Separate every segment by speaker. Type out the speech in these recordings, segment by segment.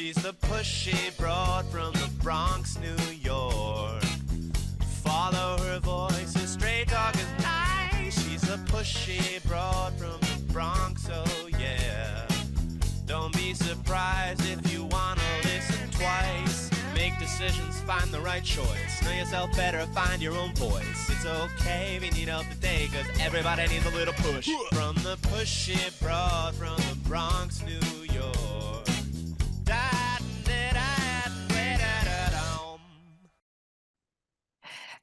Speaker 1: She's the pushy broad from the Bronx, New York. Follow her voice, a straight dog is nice. She's the pushy broad from the Bronx, oh yeah. Don't be surprised if you wanna listen twice. Make decisions, find the right choice. Know yourself better, find your own voice. It's okay if you need help today, cause everybody needs a little push. From the pushy broad from the Bronx, New York.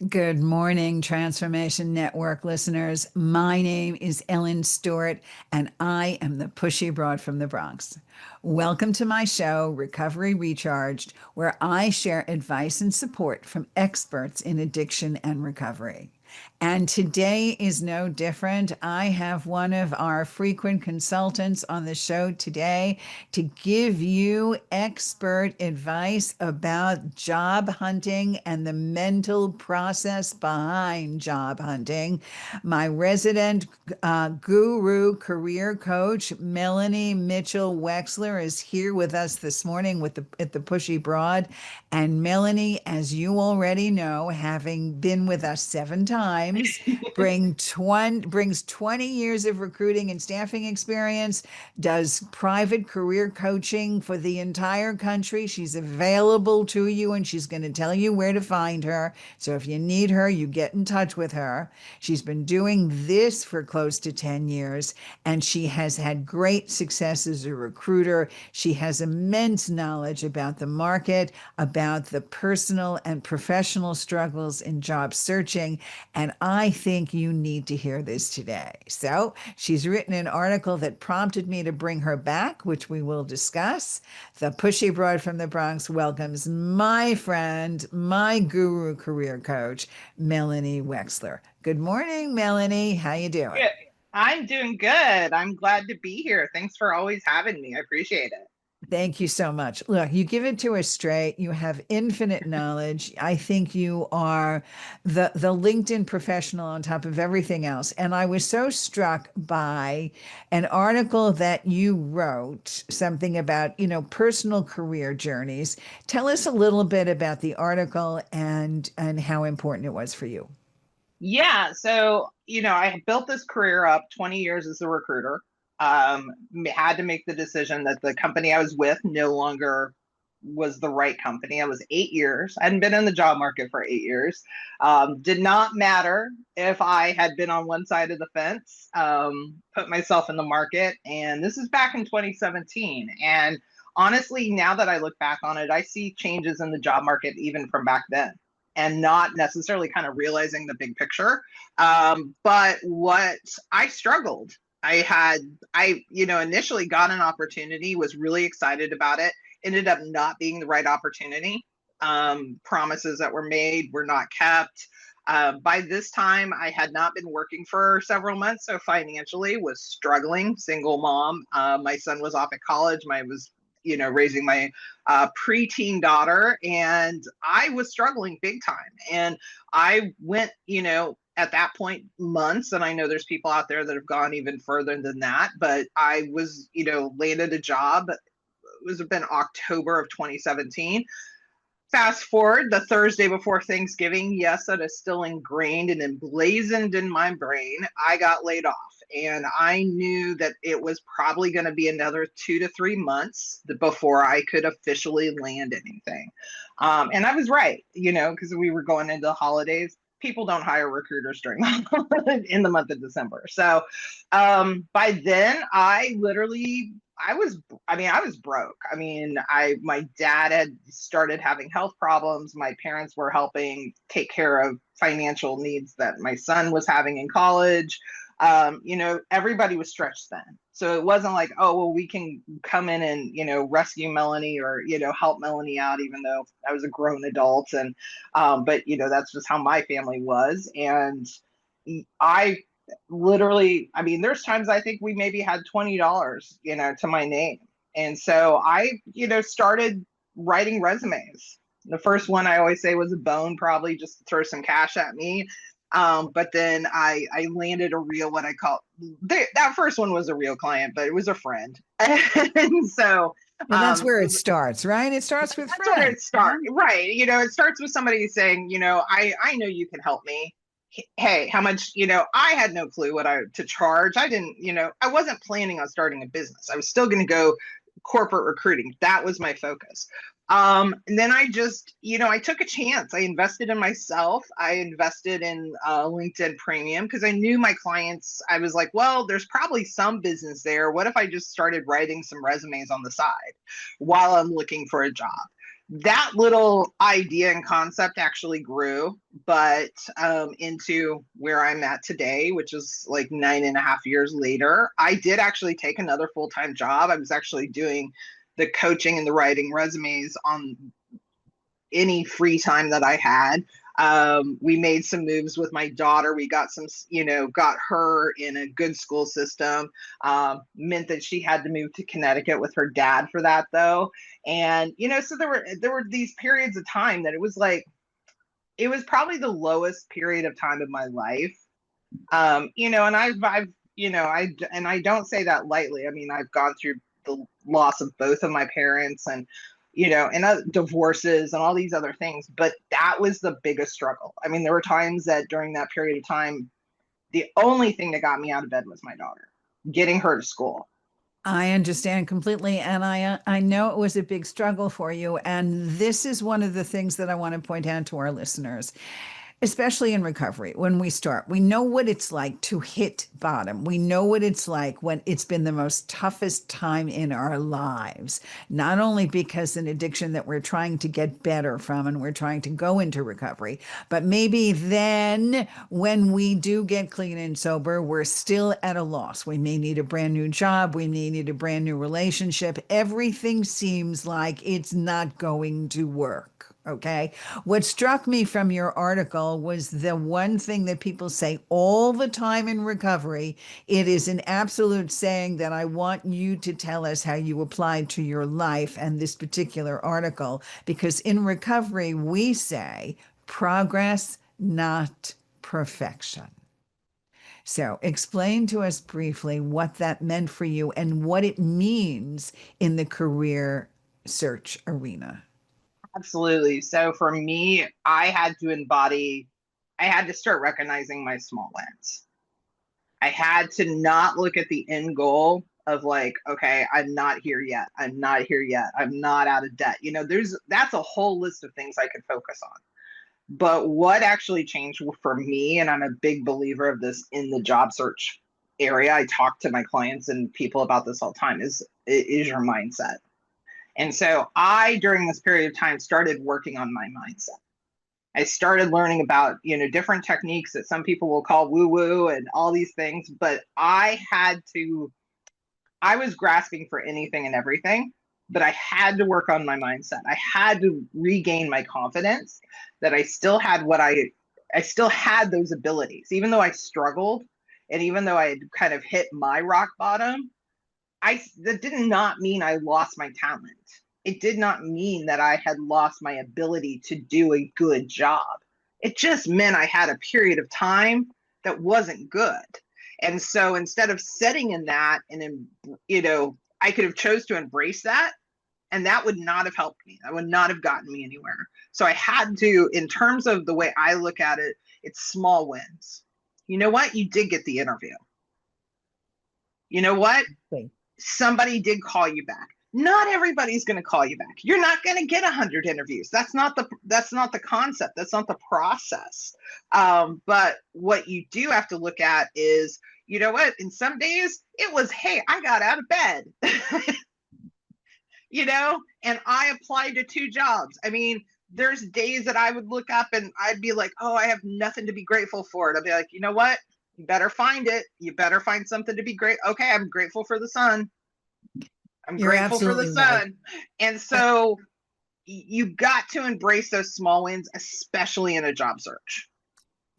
Speaker 2: Good morning, Transformation Network listeners. My name is Ellen Stewart, and I am the pushy broad from the Bronx. Welcome to my show, Recovery Recharged, where I share advice and support from experts in addiction and recovery. And today is no different. I have one of our frequent consultants on the show today to give you expert advice about job hunting and the mental process behind job hunting. My resident guru career coach, Melanie Wexler, is here with us this morning at the Pushy Broad. And Melanie, as you already know, having been with us 7 times, brings 20 years of recruiting and staffing experience, does private career coaching for the entire country. She's available to you, and she's going to tell you where to find her. So if you need her, you get in touch with her. She's been doing this for close to 10 years, and she has had great success as a recruiter. She has immense knowledge about the market, about the personal and professional struggles in job searching, and I think you need to hear this today. So she's written an article that prompted me to bring her back, which we will discuss. The Pushy Broad from the Bronx welcomes my friend, my guru career coach, Melanie Wexler. Good morning, Melanie. How you doing?
Speaker 3: Good. I'm doing good. I'm glad to be here. Thanks for always having me. I appreciate it.
Speaker 2: Thank you so much. Look, you give it to us straight. You have infinite knowledge. I think you are the LinkedIn professional on top of everything else. And I was so struck by an article that you wrote, something about, personal career journeys. Tell us a little bit about the article and how important it was for you.
Speaker 3: Yeah. So, I built this career up 20 years as a recruiter. Had to make the decision that the company I was with no longer was the right company. I was 8 years. I hadn't been in the job market for 8 years. Did not matter if I had been on one side of the fence, put myself in the market. And this is back in 2017. And honestly, now that I look back on it, I see changes in the job market even from back then, and not necessarily kind of realizing the big picture. But what I struggled. I initially got an opportunity, was really excited about it, ended up not being the right opportunity. Promises that were made were not kept. By this time, I had not been working for several months, so financially was struggling, single mom. My son was off at college. I was raising my preteen daughter, and I was struggling big time. And I went, at that point, months, and I know there's people out there that have gone even further than that, but I was, landed a job. It was been October of 2017. Fast forward the Thursday before Thanksgiving, yes, that is still ingrained and emblazoned in my brain. I got laid off, and I knew that it was probably going to be another 2 to 3 months before I could officially land anything. And I was right, because we were going into the holidays. People don't hire recruiters during in the month of December. So by then, I was broke. My dad had started having health problems. My parents were helping take care of financial needs that my son was having in college. Everybody was stretched then. So it wasn't like, oh, well, we can come in and, rescue Melanie or, help Melanie out, even though I was a grown adult. And, but, that's just how my family was. And I literally, there's times I think we maybe had $20, to my name. And so I, started writing resumes. The first one I always say was a bone, probably just to throw some cash at me. But then I landed a real, what I call, that first one was a real client, but it was a friend. And so
Speaker 2: Well, that's where
Speaker 3: it
Speaker 2: it
Speaker 3: was,
Speaker 2: starts, right? It starts with
Speaker 3: that's where
Speaker 2: friends.
Speaker 3: it starts. Right. You know, it starts with somebody saying, you know, I know you can help me. Hey, how much, you know, I had no clue what to charge. I didn't, you know, I wasn't planning on starting a business. I was still going to go corporate recruiting. That was my focus. And then I just, you know, I took a chance. I invested in myself. I invested in LinkedIn Premium because I knew my clients. I was like, well, there's probably some business there. What if I just started writing some resumes on the side while I'm looking for a job? That little idea and concept actually grew, but into where I'm at today, which is like 9.5 years later. I did actually take another full-time job. I was actually doing the coaching and the writing resumes on any free time that I had. We made some moves with my daughter. We got some, you know, got her in a good school system. Meant that she had to move to Connecticut with her dad for that, though. And you know, so there were these periods of time that it was like, it was probably the lowest period of time of my life. You know, and I've you know, I don't say that lightly. I mean, I've gone through the loss of both of my parents, and you know, and divorces and all these other things, but that was the biggest struggle. I mean, there were times that during that period of time, the only thing that got me out of bed was my daughter, getting her to school.
Speaker 2: I understand completely, and I know it was a big struggle for you. And this is one of the things that I want to point out to our listeners, especially in recovery. When we start, we know what it's like to hit bottom. We know what it's like when it's been the most toughest time in our lives, not only because an addiction that we're trying to get better from and we're trying to go into recovery, but maybe then when we do get clean and sober, we're still at a loss. We may need a brand new job. We may need a brand new relationship. Everything seems like it's not going to work. Okay. What struck me from your article was the one thing that people say all the time in recovery. It is an absolute saying that I want you to tell us how you applied to your life and this particular article, because in recovery, we say progress, not perfection. So explain to us briefly what that meant for you and what it means in the career search arena.
Speaker 3: Absolutely. So for me, I had to start recognizing my small wins. I had to not look at the end goal of like, okay, I'm not here yet. I'm not here yet. I'm not out of debt. You know, that's a whole list of things I could focus on. But what actually changed for me, and I'm a big believer of this in the job search area, I talk to my clients and people about this all the time, is your mindset. And so I, during this period of time, started working on my mindset. I started learning about, you know, different techniques that some people will call woo woo and all these things, but I was grasping for anything and everything, but I had to work on my mindset. I had to regain my confidence that I still had I still had those abilities, even though I struggled and even though I had kind of hit my rock bottom. That did not mean I lost my talent. It did not mean that I had lost my ability to do a good job. It just meant I had a period of time that wasn't good. And so instead of sitting in that and, you know, I could have chose to embrace that, and that would not have helped me. That would not have gotten me anywhere. So I had to, in terms of the way I look at it, it's small wins. You know what? You did get the interview. You know what?
Speaker 2: Okay.
Speaker 3: Somebody did call you back. Not everybody's going to call you back. You're not going to get 100 interviews. That's not the concept. That's not the process. But what you do have to look at is, you know what? In some days, it was, hey, I got out of bed, you know, and I applied to 2 jobs. I mean, there's days that I would look up and I'd be like, oh, I have nothing to be grateful for. I'd be like, you know what? You better find it. You better find something to be great. Okay, I'm grateful for the sun. I'm
Speaker 2: You're
Speaker 3: grateful for the
Speaker 2: absolutely right.
Speaker 3: sun. And so you got to embrace those small wins, especially in a job search.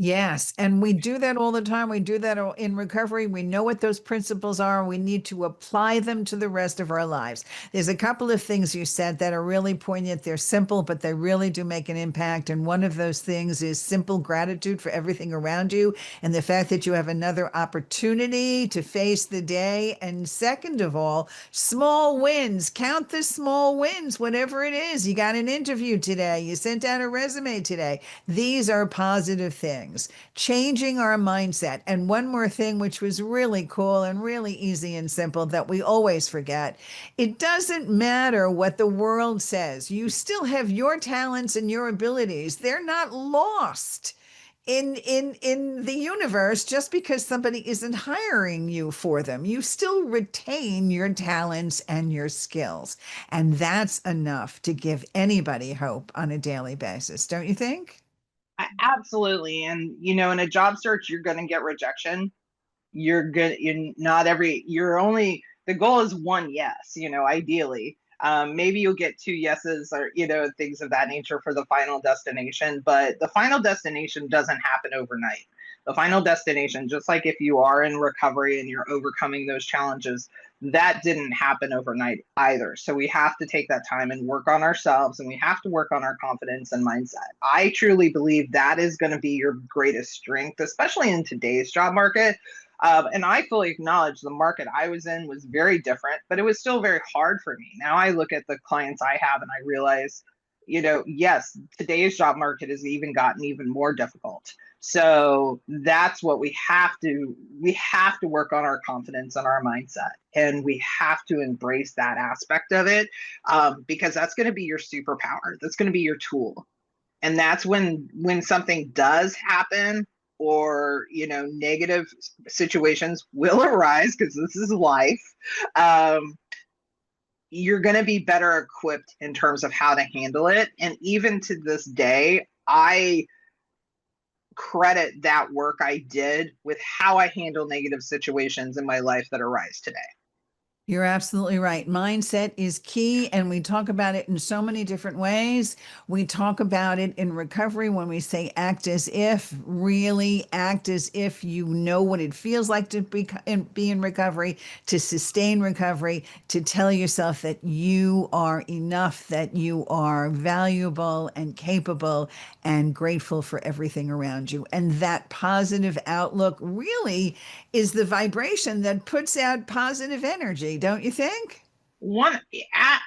Speaker 2: Yes, and we do that all the time. We do that in recovery. We know what those principles are. We need to apply them to the rest of our lives. There's a couple of things you said that are really poignant. They're simple, but they really do make an impact. And one of those things is simple gratitude for everything around you and the fact that you have another opportunity to face the day. And second of all, small wins. Count the small wins, whatever it is. You got an interview today. You sent out a resume today. These are positive things. Changing our mindset. And one more thing, which was really cool and really easy and simple that we always forget. It doesn't matter what the world says. You still have your talents and your abilities. They're not lost in the universe just because somebody isn't hiring you for them. You still retain your talents and your skills. And that's enough to give anybody hope on a daily basis, don't you think?
Speaker 3: Absolutely. And, you know, in a job search, you're going to get rejection. You're good. You're only, the goal is one yes, you know, ideally. Maybe you'll get two yeses or, you know, things of that nature for the final destination, but the final destination doesn't happen overnight. The final destination, just like if you are in recovery and you're overcoming those challenges, that didn't happen overnight either. So we have to take that time and work on ourselves, and we have to work on our confidence and mindset. I truly believe that is going to be your greatest strength, especially in today's job market. And I fully acknowledge the market I was in was very different, but it was still very hard for me. Now I look at the clients I have and I realize, you know, yes, today's job market has even gotten even more difficult. So that's what we have to work on our confidence and our mindset, and we have to embrace that aspect of it, because that's going to be your superpower. That's going to be your tool. And that's when something does happen, or, you know, negative situations will arise, because this is life. You're going to be better equipped in terms of how to handle it. And even to this day, I credit that work I did with how I handle negative situations in my life that arise today.
Speaker 2: You're absolutely right. Mindset is key, and we talk about it in so many different ways. We talk about it in recovery when we say act as if, really act as if you know what it feels like to be in recovery, to sustain recovery, to tell yourself that you are enough, that you are valuable and capable and grateful for everything around you. And that positive outlook really is the vibration that puts out positive energy, don't you think?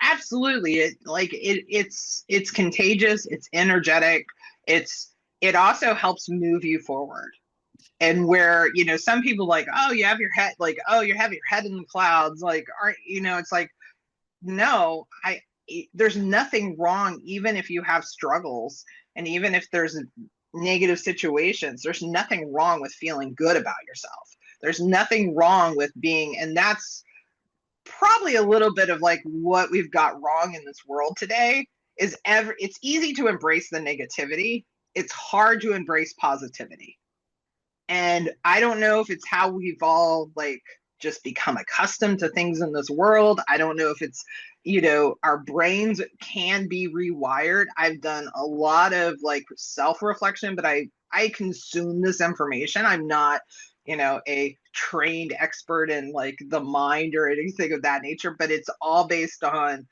Speaker 3: Absolutely. It's contagious, it's energetic, it also helps move you forward. And where, you know, some people like, oh, you have your head, like, oh, you have your head in the clouds, like, aren't, you know, it's like, no, there's nothing wrong, even if you have struggles, and even if there's negative situations, there's nothing wrong with feeling good about yourself. There's nothing wrong with being, and that's probably a little bit of like what we've got wrong in this world today is it's easy to embrace the negativity. It's hard to embrace positivity. And I don't know if it's how we've all like just become accustomed to things in this world. I don't know if it's, you know, our brains can be rewired. I've done a lot of like self-reflection, but I consume this information. I'm not, you know, a trained expert in like the mind or anything of that nature, but it's all based on,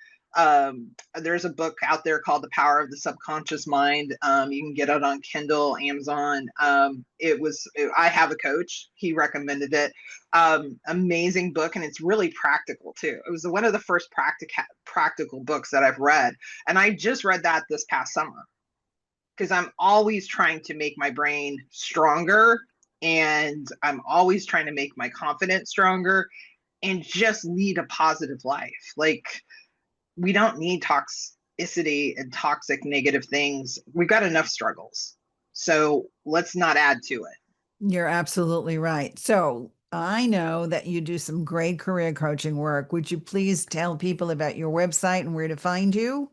Speaker 3: there's a book out there called The Power of the Subconscious Mind. You can get it on Kindle, Amazon. I have a coach. He recommended it. Amazing book. And it's really practical too. It was one of the first practical books that I've read. And I just read that this past summer because I'm always trying to make my brain stronger, and I'm always trying to make my confidence stronger and just lead a positive life. Like, we don't need toxicity and toxic negative things. We've got enough struggles. So let's not add to it.
Speaker 2: You're absolutely right. So I know that you do some great career coaching work. Would you please tell people about your website and where to find you?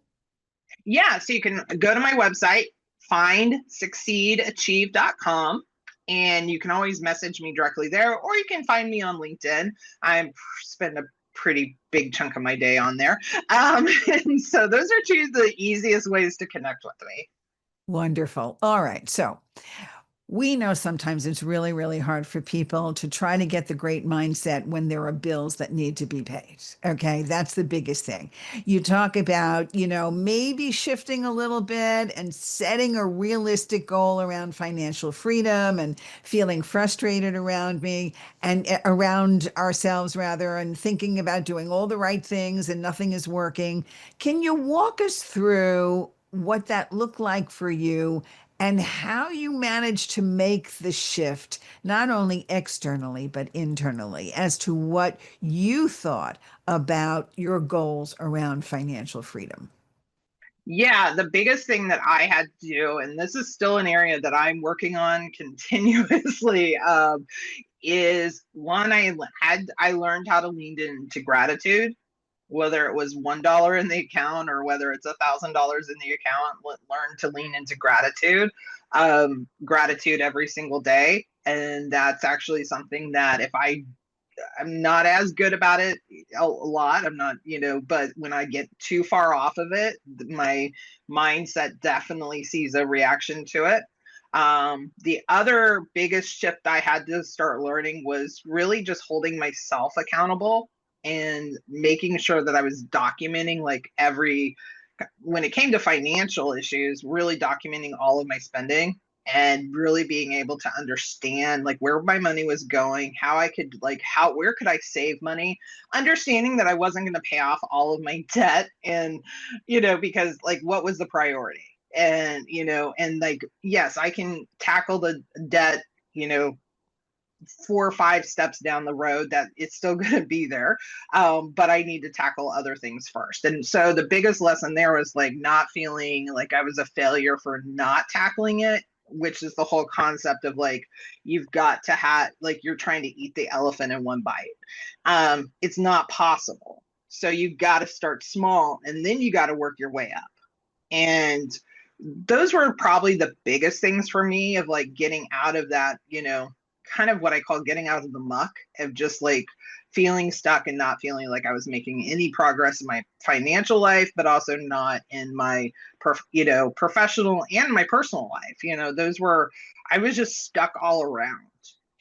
Speaker 3: Yeah, so you can go to my website, findsucceedachieve.com. And you can always message me directly there, or you can find me on LinkedIn. I spend a pretty big chunk of my day on there. And so those are two of the easiest ways to connect with me.
Speaker 2: Wonderful. All right. So We know sometimes it's really, really hard for people to try to get the great mindset when there are bills that need to be paid. Okay. That's the biggest thing. You talk about, maybe shifting a little bit and setting a realistic goal around financial freedom and feeling frustrated around me and around ourselves, rather, and thinking about doing all the right things and nothing is working. Can you walk us through what that looked like for you and how you managed to make the shift, not only externally, but internally, as to what you thought about your goals around financial freedom?
Speaker 3: Yeah, the biggest thing that I had to do, and this is still an area that I'm working on continuously, is one, I learned how to lean into gratitude, whether it was $1 in the account or whether it's $1,000 in the account. Learn to lean into gratitude, gratitude every single day, and that's actually something that if I'm not as good about it a lot. I'm not, but when I get too far off of it, my mindset definitely sees a reaction to it. The other biggest shift I had to start learning was really just holding myself accountable and making sure that I was documenting when it came to financial issues, really documenting all of my spending and really being able to understand like where my money was going, how I could where could I save money, understanding that I wasn't going to pay off all of my debt, and because like what was the priority, and like yes, I can tackle the debt, 4 or 5 steps down the road, that it's still going to be there, but I need to tackle other things first. And so the biggest lesson there was like not feeling like I was a failure for not tackling it, which is the whole concept of like you've got to have, like, you're trying to eat the elephant in one bite. It's not possible, so you've got to start small and then you got to work your way up. And those were probably the biggest things for me, of like getting out of that, kind of what I call getting out of the muck of just like feeling stuck and not feeling like I was making any progress in my financial life, but also not in my, professional and my personal life. I was just stuck all around.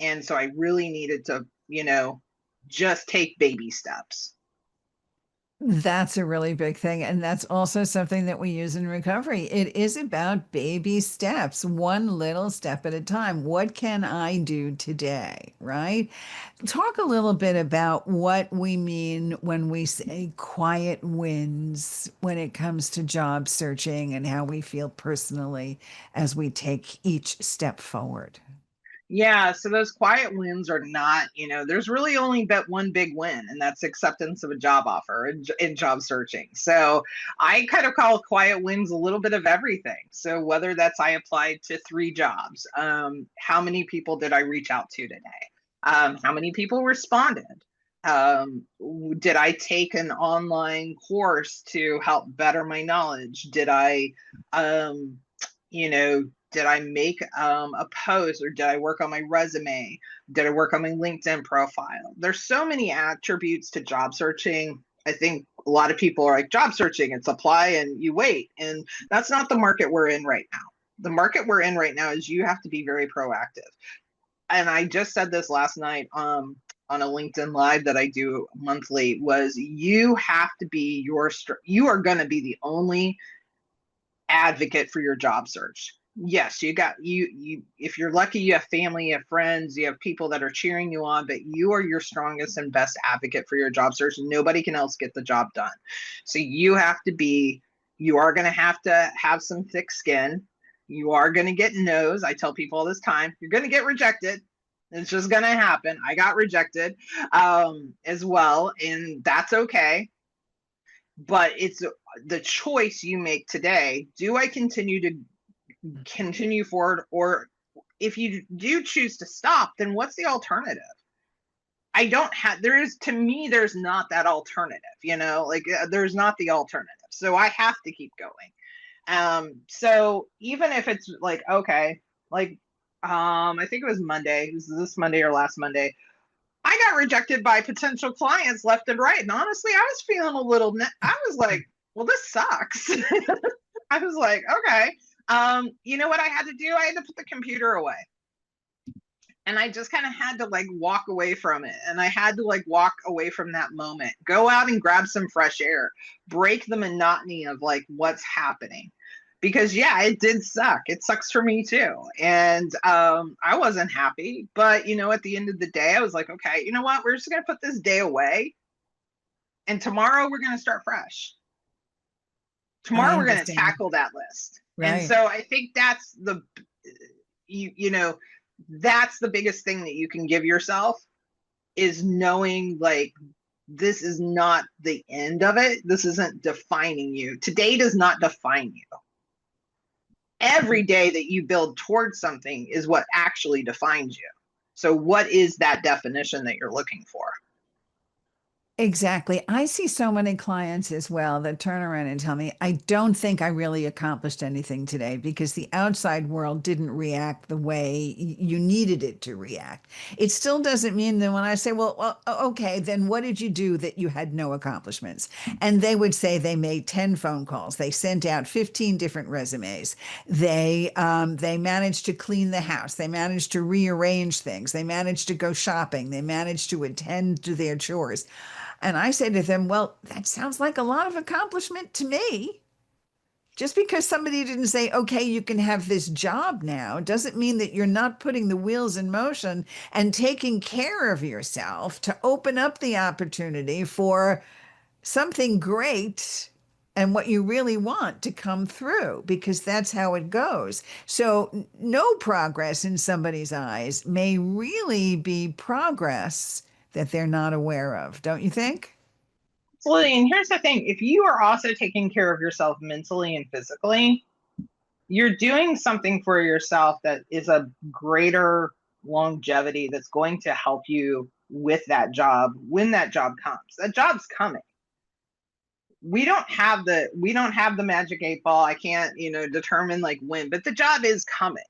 Speaker 3: And so I really needed to, just take baby steps.
Speaker 2: That's a really big thing. And that's also something that we use in recovery. It is about baby steps, one little step at a time. What can I do today? Right? Talk a little bit about what we mean when we say quiet wins when it comes to job searching and how we feel personally as we take each step forward.
Speaker 3: Yeah, so those quiet wins are not, there's really only but one big win, and that's acceptance of a job offer in job searching. So I kind of call quiet wins a little bit of everything. So whether that's I applied to 3 jobs, how many people did I reach out to today? How many people responded? Did I take an online course to help better my knowledge? Um, did I make a post, or did I work on my resume? Did I work on my LinkedIn profile? There's so many attributes to job searching. I think a lot of people are like, job searching, it's apply and you wait. And that's not the market we're in right now. The market we're in right now is you have to be very proactive. And I just said this last night on a LinkedIn live that I do monthly, was you have to be you are going to be the only advocate for your job search. Yes, you if you're lucky, you have family, you have friends, you have people that are cheering you on, but you are your strongest and best advocate for your job search. Nobody can else get the job done. So you are going to have some thick skin. You are going to get no's. I tell people all this time, you're going to get rejected. It's just going to happen. I got rejected as well, and that's okay. But it's the choice you make today. Do I continue forward, or if you do choose to stop, then what's the alternative? To me, there's not that alternative, there's not the alternative. So I have to keep going. So even if it's like, okay, like, I think it was Monday, it was this Monday or last Monday, I got rejected by potential clients left and right. And honestly, I was feeling I was like, well, this sucks. I was like, okay. You know what I had to do? I had to put the computer away. And I just kind of had to like walk away from it. And I had to like walk away from that moment, go out and grab some fresh air, break the monotony of like what's happening. Because yeah, it did suck. It sucks for me too. And I wasn't happy. But you know, at the end of the day, I was like, okay, you know what? We're just gonna put this day away. And tomorrow we're gonna start fresh.
Speaker 2: I
Speaker 3: Tomorrow we're gonna
Speaker 2: understand.
Speaker 3: tackle that list. And
Speaker 2: Right.
Speaker 3: so I think that's the you know, that's the biggest thing that you can give yourself, is knowing like this is not the end of it. This isn't defining you. Today does not define you. Every day that you build towards something is what actually defines you. So what is that definition that you're looking for?
Speaker 2: Exactly. I see so many clients as well that turn around and tell me, I don't think I really accomplished anything today because the outside world didn't react the way you needed it to react. It still doesn't mean that when I say, well, okay, then what did you do that you had no accomplishments? And they would say they made 10 phone calls. They sent out 15 different resumes. They managed to clean the house. They managed to rearrange things. They managed to go shopping. They managed to attend to their chores. And I say to them, well, that sounds like a lot of accomplishment to me. Just because somebody didn't say, okay, you can have this job now, doesn't mean that you're not putting the wheels in motion and taking care of yourself to open up the opportunity for something great and what you really want to come through, because that's how it goes. So, no progress in somebody's eyes may really be progress that they're not aware of, don't you think?
Speaker 3: Absolutely. And here's the thing, if you are also taking care of yourself mentally and physically, you're doing something for yourself that is a greater longevity that's going to help you with that job when that job comes. That job's coming. We don't have the magic 8 ball. I can't, determine like when, but the job is coming.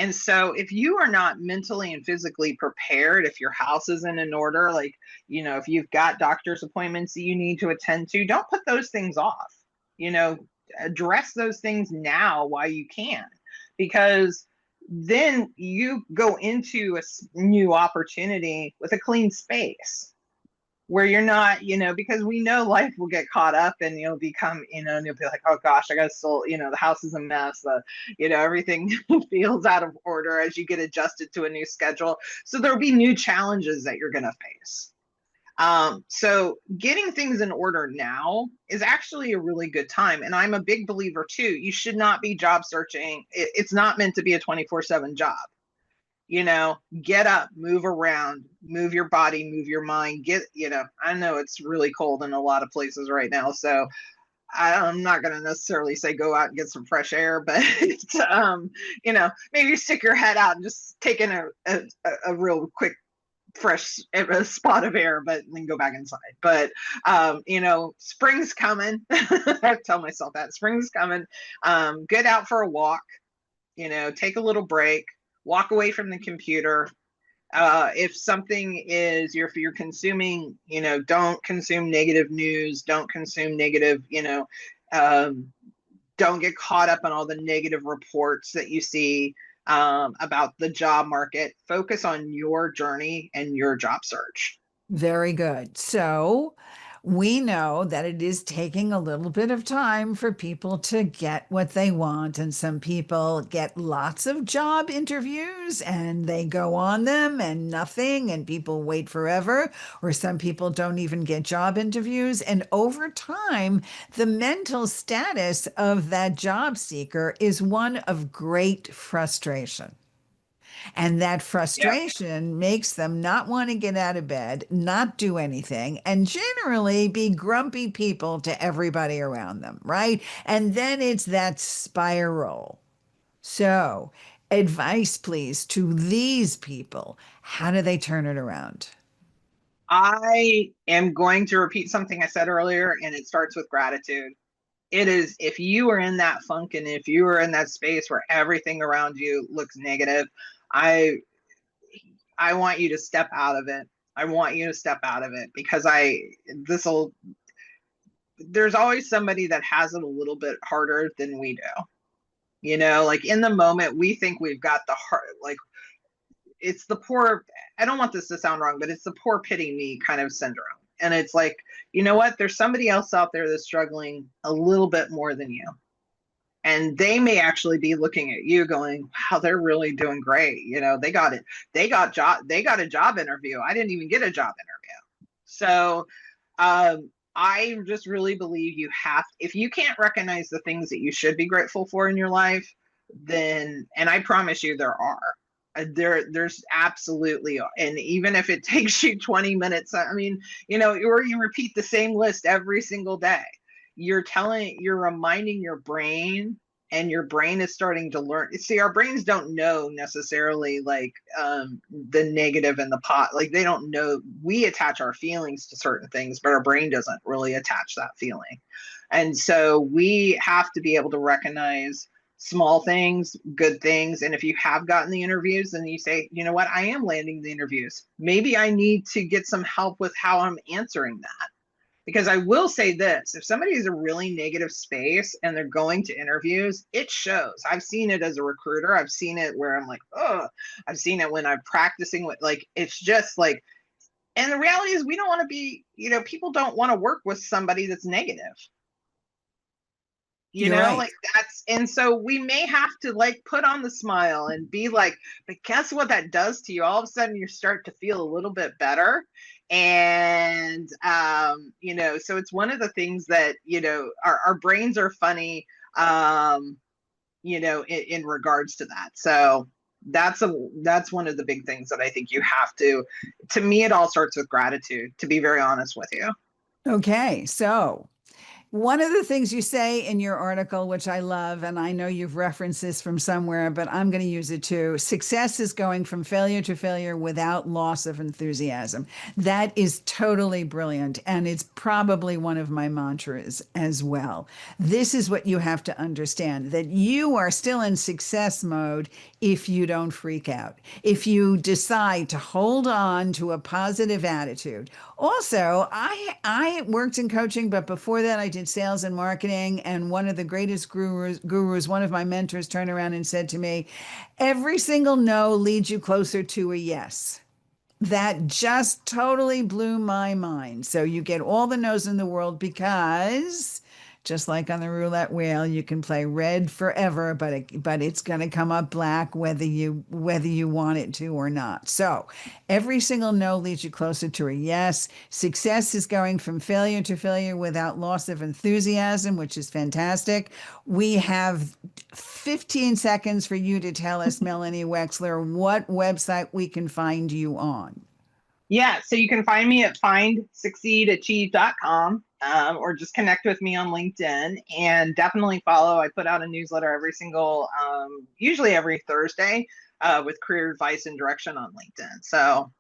Speaker 3: And so if you are not mentally and physically prepared, if your house isn't in order, like, if you've got doctor's appointments that you need to attend to, don't put those things off. You know, address those things now while you can, because then you go into a new opportunity with a clean space where you're not, because we know life will get caught up and you'll become, and you'll be like, oh gosh, I gotta still, the house is a mess. Everything feels out of order as you get adjusted to a new schedule. So there'll be new challenges that you're gonna face. So getting things in order now is actually a really good time. And I'm a big believer too. You should not be job searching. It's not meant to be a 24/7 job. Get up, move around, move your body, move your mind. I know it's really cold in a lot of places right now. So I'm not going to necessarily say go out and get some fresh air, but, maybe stick your head out and just take in a real quick fresh spot of air, but then go back inside. But spring's coming. I tell myself that spring's coming. Get out for a walk, take a little break, walk away from the computer. If something is, if you're consuming, don't consume negative news, don't consume negative, don't get caught up on all the negative reports that you see about the job market. Focus on your journey and your job search.
Speaker 2: Very good. So we know that it is taking a little bit of time for people to get what they want. And some people get lots of job interviews and they go on them and nothing, and people wait forever. Or some people don't even get job interviews. And over time, the mental status of that job seeker is one of great frustration. And that
Speaker 3: Yeah.
Speaker 2: frustration makes them not want to get out of bed, not do anything, and generally be grumpy people to everybody around them, right? And then it's that spiral. So, advice, please, to these people. How do they turn it around?
Speaker 3: I am going to repeat something I said earlier, and it starts with gratitude. It is, if you are in that funk and if you are in that space where everything around you looks negative, I I want you to step out of it. I want you to step out of it, because there's always somebody that has it a little bit harder than we do. Like in the moment, we think we've got the hard, like it's the poor, I don't want this to sound wrong, but it's the poor pity me kind of syndrome. And it's like, you know what? There's somebody else out there that's struggling a little bit more than you. And they may actually be looking at you going, wow, they're really doing great. You know, they got it. They got a job interview. I didn't even get a job interview. So I just really believe you have, if you can't recognize the things that you should be grateful for in your life, then, and I promise you there are. There's absolutely, and even if it takes you 20 minutes, I mean, you know, or you repeat the same list every single day, you're reminding your brain, and your brain is starting to learn. See, our brains don't know necessarily like the negative and the like they don't know. We attach our feelings to certain things, but our brain doesn't really attach that feeling. And so we have to be able to recognize small things, good things. And if you have gotten the interviews, then you say, you know what, I am landing the interviews. Maybe I need to get some help with how I'm answering that. Because I will say this, if somebody is a really negative space and they're going to interviews, it shows. I've seen it as a recruiter. I've seen it where I'm like, oh, I've seen it when I'm practicing with, like, it's just like, and the reality is we don't want to be, you know, people don't want to work with somebody that's negative. You know, like that's, and so we may have to like put on the smile and be like, but guess what that does to you? All of a sudden you start to feel a little bit better. And, you know, so it's one of the things that, you know, our brains are funny, you know, in regards to that. So that's one of the big things that I think you have to me, it all starts with gratitude, to be very honest with you.
Speaker 2: Okay. So one of the things you say in your article, which I love, and I know you've referenced this from somewhere, but I'm going to use it too. Success is going from failure to failure without loss of enthusiasm. That is totally brilliant. And it's probably one of my mantras as well. This is what you have to understand, that you are still in success mode if you don't freak out, if you decide to hold on to a positive attitude. Also, I worked in coaching, but before that I did sales and marketing. And one of the greatest gurus, one of my mentors, turned around and said to me, every single no leads you closer to a yes. That just totally blew my mind. So you get all the no's in the world because, just like on the roulette wheel, you can play red forever, but it's going to come up black whether you want it to or not. So every single no leads you closer to a yes. Success is going from failure to failure without loss of enthusiasm, which is fantastic. We have 15 seconds for you to tell us, Melanie Wexler, what website we can find you on.
Speaker 3: Yeah, so you can find me at findsucceedachieve.com, or just connect with me on LinkedIn, and definitely follow. I put out a newsletter every single, usually every Thursday, with career advice and direction on LinkedIn. So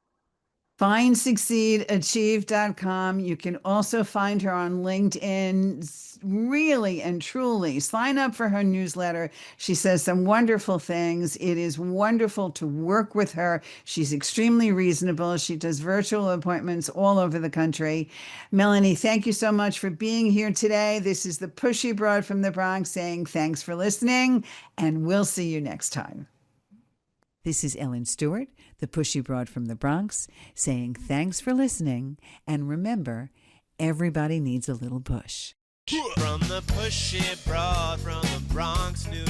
Speaker 2: findsucceedachieve.com. You can also find her on LinkedIn. Really and truly sign up for her newsletter. She says some wonderful things. It is wonderful to work with her. She's extremely reasonable. She does virtual appointments all over the country. Melanie, thank you so much for being here today. This is the Pushy Broad from the Bronx saying thanks for listening, and we'll see you next time. This is Ellen Stewart, the Pushy Broad from the Bronx, saying thanks for listening, and remember, everybody needs a little push.
Speaker 1: From the pushy broad from the Bronx, New